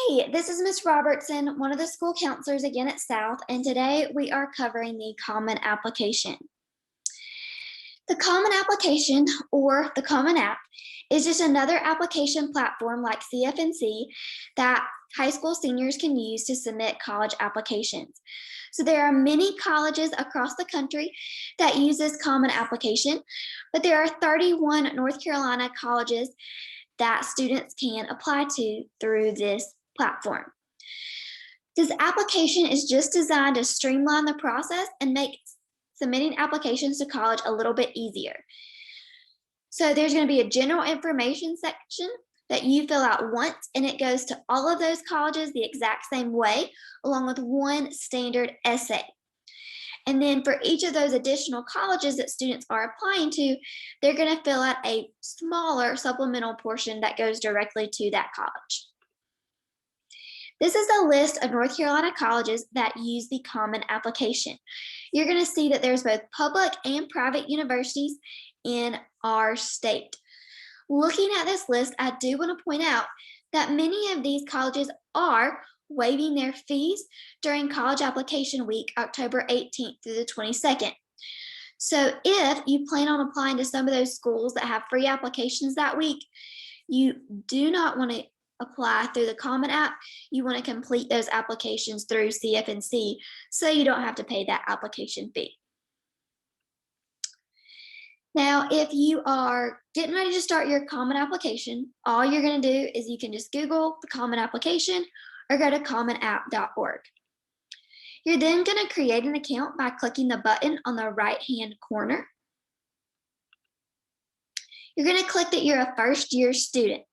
Hey, this is Miss Robertson, one of the school counselors again at South, and today we are covering the Common Application. The Common Application, or the Common App, is just another application platform like CFNC that high school seniors can use to submit college applications. So there are many colleges across the country that use this Common Application, but there are 31 North Carolina colleges that students can apply to through this platform. This application is just designed to streamline the process and make submitting applications to college a little bit easier. So there's going to be a general information section that you fill out once, and it goes to all of those colleges the exact same way, along with one standard essay. And then for each of those additional colleges that students are applying to, they're going to fill out a smaller supplemental portion that goes directly to that college. This is a list of North Carolina colleges that use the Common Application. You're going to see that there's both public and private universities in our state. Looking at this list, I do want to point out that many of these colleges are waiving their fees during College Application Week, October 18th through the 22nd. So if you plan on applying to some of those schools that have free applications that week, you do not want to apply through the Common App. You want to complete those applications through CFNC so you don't have to pay that application fee. Now, if you are getting ready to start your Common Application, all you're going to do is you can just Google the Common Application or go to commonapp.org. You're then going to create an account by clicking the button on the right-hand corner. You're going to click that you're a first-year student.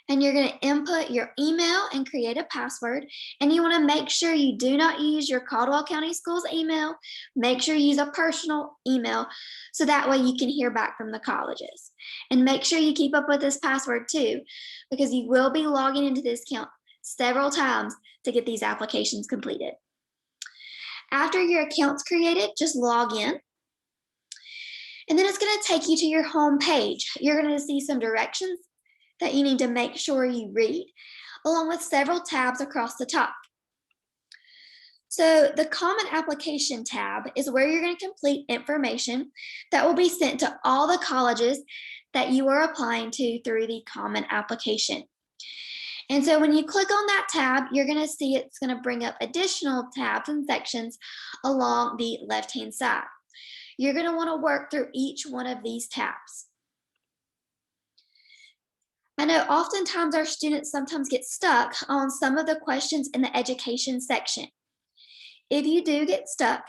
And you're going to input your email and create a password. And you want to make sure you do not use your Caldwell County Schools email. Make sure you use a personal email so that way you can hear back from the colleges. And make sure you keep up with this password too, because you will be logging into this account several times to get these applications completed. After your account's created, just log in. And then it's going to take you to your home page. You're going to see some directions that you need to make sure you read, along with several tabs across the top. So the Common Application tab is where you're going to complete information that will be sent to all the colleges that you are applying to through the Common Application. And so when you click on that tab, you're going to see it's going to bring up additional tabs and sections along the left-hand side. You're going to want to work through each one of these tabs. I know oftentimes our students sometimes get stuck on some of the questions in the education section. If you do get stuck,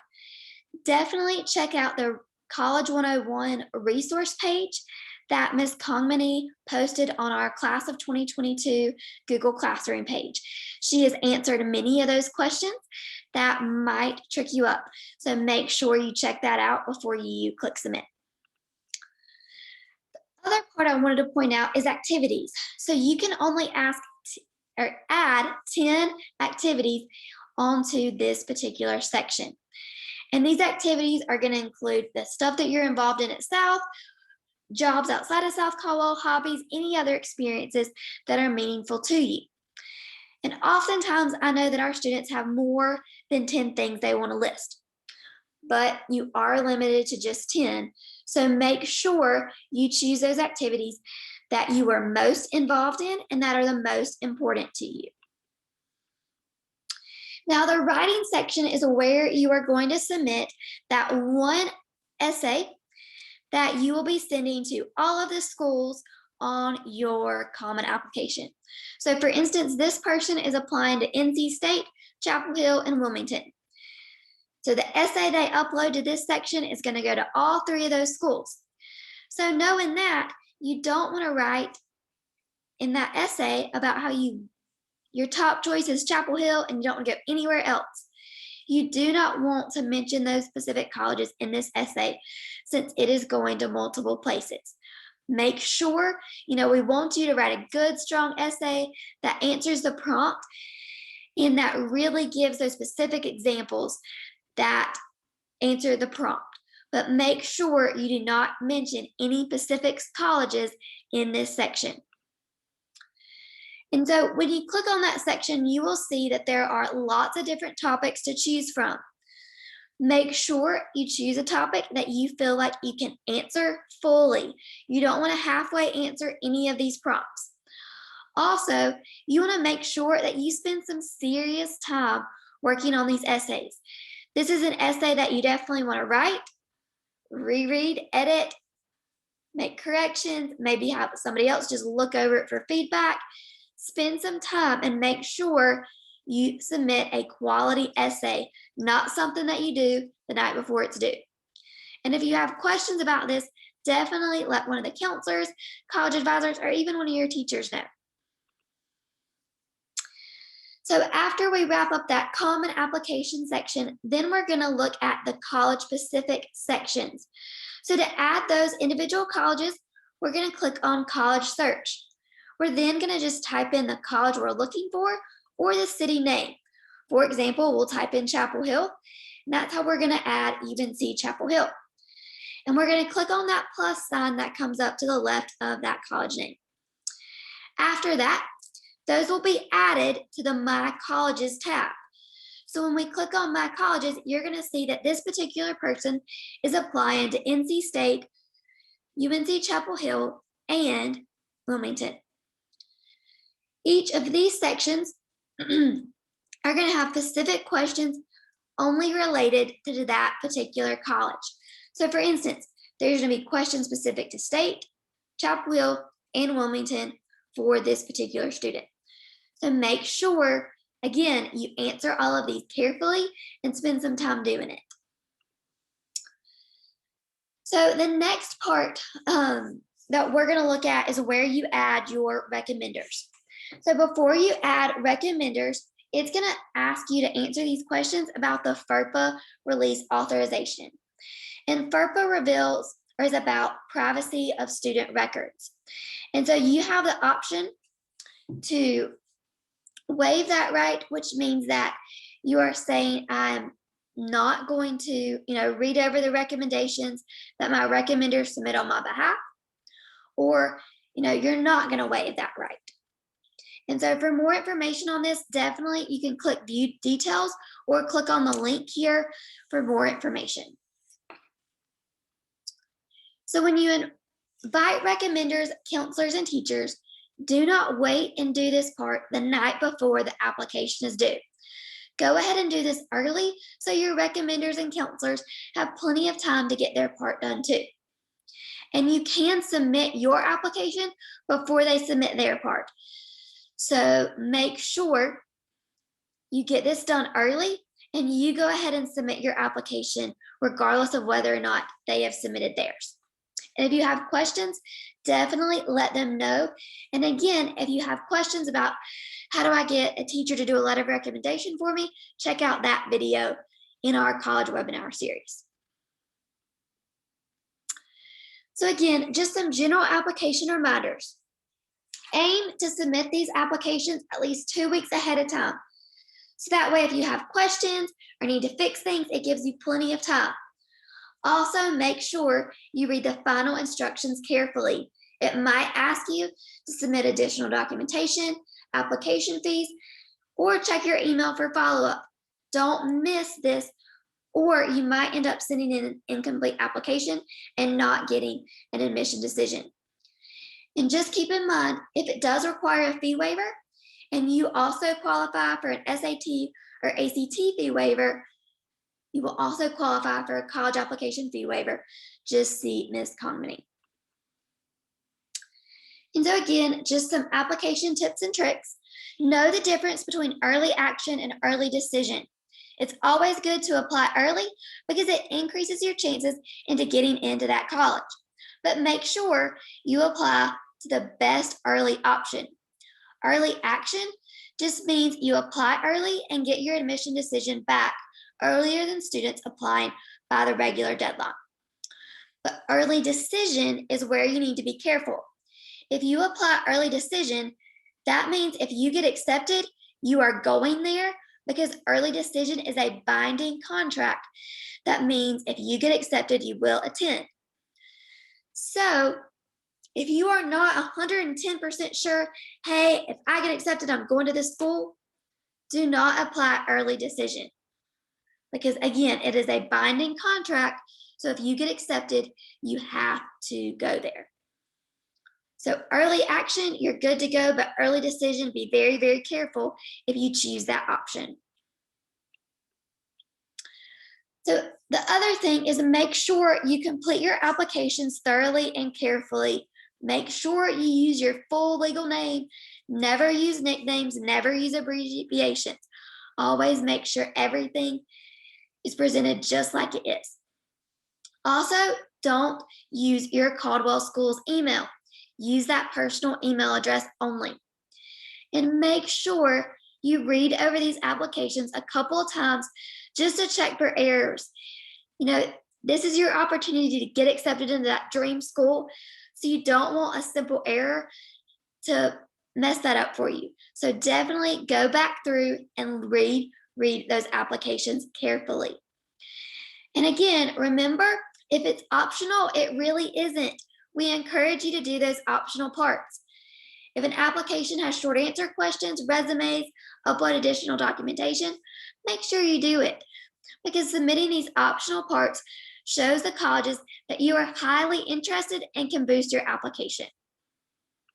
definitely check out the College 101 resource page that Ms. Kongmani posted on our Class of 2022 Google Classroom page. She has answered many of those questions that might trick you up. So make sure you check that out before you click submit. Other part I wanted to point out is activities. So you can only add 10 activities onto this particular section. And these activities are going to include the stuff that you're involved in at South, jobs outside of South Caldwell, hobbies, any other experiences that are meaningful to you. And oftentimes I know that our students have more than 10 things they want to list, but you are limited to just 10. So make sure you choose those activities that you are most involved in and that are the most important to you. Now, the writing section is where you are going to submit that one essay that you will be sending to all of the schools on your Common Application. So for instance, this person is applying to NC State, Chapel Hill, and Wilmington. So the essay they upload to this section is going to go to all three of those schools. So knowing that, you don't want to write in that essay about how your top choice is Chapel Hill and you don't want to go anywhere else. You do not want to mention those specific colleges in this essay since it is going to multiple places. Make sure, we want you to write a good, strong essay that answers the prompt and that really gives those specific examples that answer the prompt, but make sure you do not mention any specific colleges in this section. And so when you click on that section, you will see that there are lots of different topics to choose from. Make sure you choose a topic that you feel like you can answer fully. You don't want to halfway answer any of these prompts. Also, you want to make sure that you spend some serious time working on these essays. This is an essay that you definitely want to write, reread, edit, make corrections, maybe have somebody else just look over it for feedback. Spend some time and make sure you submit a quality essay, not something that you do the night before it's due. And if you have questions about this, definitely let one of the counselors, college advisors, or even one of your teachers know. So after we wrap up that common application section, then we're going to look at the college-specific sections. So to add those individual colleges, we're going to click on College Search. We're then going to just type in the college we're looking for or the city name. For example, we'll type in Chapel Hill, and that's how we're going to add UNC Chapel Hill. And we're going to click on that plus sign that comes up to the left of that college name. After that, those will be added to the My Colleges tab. So when we click on My Colleges, you're going to see that this particular person is applying to NC State, UNC Chapel Hill, and Wilmington. Each of these sections are going to have specific questions only related to that particular college. So for instance, there's going to be questions specific to State, Chapel Hill, and Wilmington for this particular student. So make sure, again, you answer all of these carefully and spend some time doing it. So the next part that we're going to look at is where you add your recommenders. So before you add recommenders, it's going to ask you to answer these questions about the FERPA release authorization. And FERPA is about privacy of student records. And so you have the option to waive that right, which means that you are saying, I'm not going to, read over the recommendations that my recommenders submit on my behalf, or, you're not going to waive that right. And so for more information on this, definitely you can click View Details or click on the link here for more information. So when you invite recommenders, counselors, and teachers, do not wait and do this part the night before the application is due. Go ahead and do this early so your recommenders and counselors have plenty of time to get their part done too. And you can submit your application before they submit their part. So make sure you get this done early and you go ahead and submit your application regardless of whether or not they have submitted theirs. And if you have questions, definitely let them know. And again, if you have questions about how do I get a teacher to do a letter of recommendation for me, check out that video in our college webinar series. So again, just some general application reminders. Aim to submit these applications at least 2 weeks ahead of time. So that way, if you have questions or need to fix things, it gives you plenty of time. Also, make sure you read the final instructions carefully. It might ask you to submit additional documentation, application fees, or check your email for follow-up. Don't miss this, or you might end up sending in an incomplete application and not getting an admission decision. And just keep in mind, if it does require a fee waiver, and you also qualify for an SAT or ACT fee waiver, you will also qualify for a college application fee waiver. Just see Ms. Conmany. And so again, just some application tips and tricks. Know the difference between early action and early decision. It's always good to apply early because it increases your chances into getting into that college. But make sure you apply to the best early option. Early action just means you apply early and get your admission decision back earlier than students applying by the regular deadline. But early decision is where you need to be careful. If you apply early decision, that means if you get accepted, you are going there because early decision is a binding contract. That means if you get accepted, you will attend. So If you are not 110% sure, hey, if I get accepted, I'm going to this school, do not apply early decision. Because again, it is a binding contract. So if you get accepted, you have to go there. So early action, you're good to go, but early decision, be very, very careful if you choose that option. So the other thing is make sure you complete your applications thoroughly and carefully. Make sure you use your full legal name. Never use nicknames, never use abbreviations. Always make sure everything is presented just like it is. Also, don't use your Caldwell School's email. Use that personal email address only. And make sure you read over these applications a couple of times just to check for errors. You know, this is your opportunity to get accepted into that dream school. So you don't want a simple error to mess that up for you. So definitely go back through and read those applications carefully. And again, remember, if it's optional, it really isn't. We encourage you to do those optional parts. If an application has short answer questions, resumes, upload additional documentation, make sure you do it, because submitting these optional parts shows the colleges that you are highly interested and can boost your application.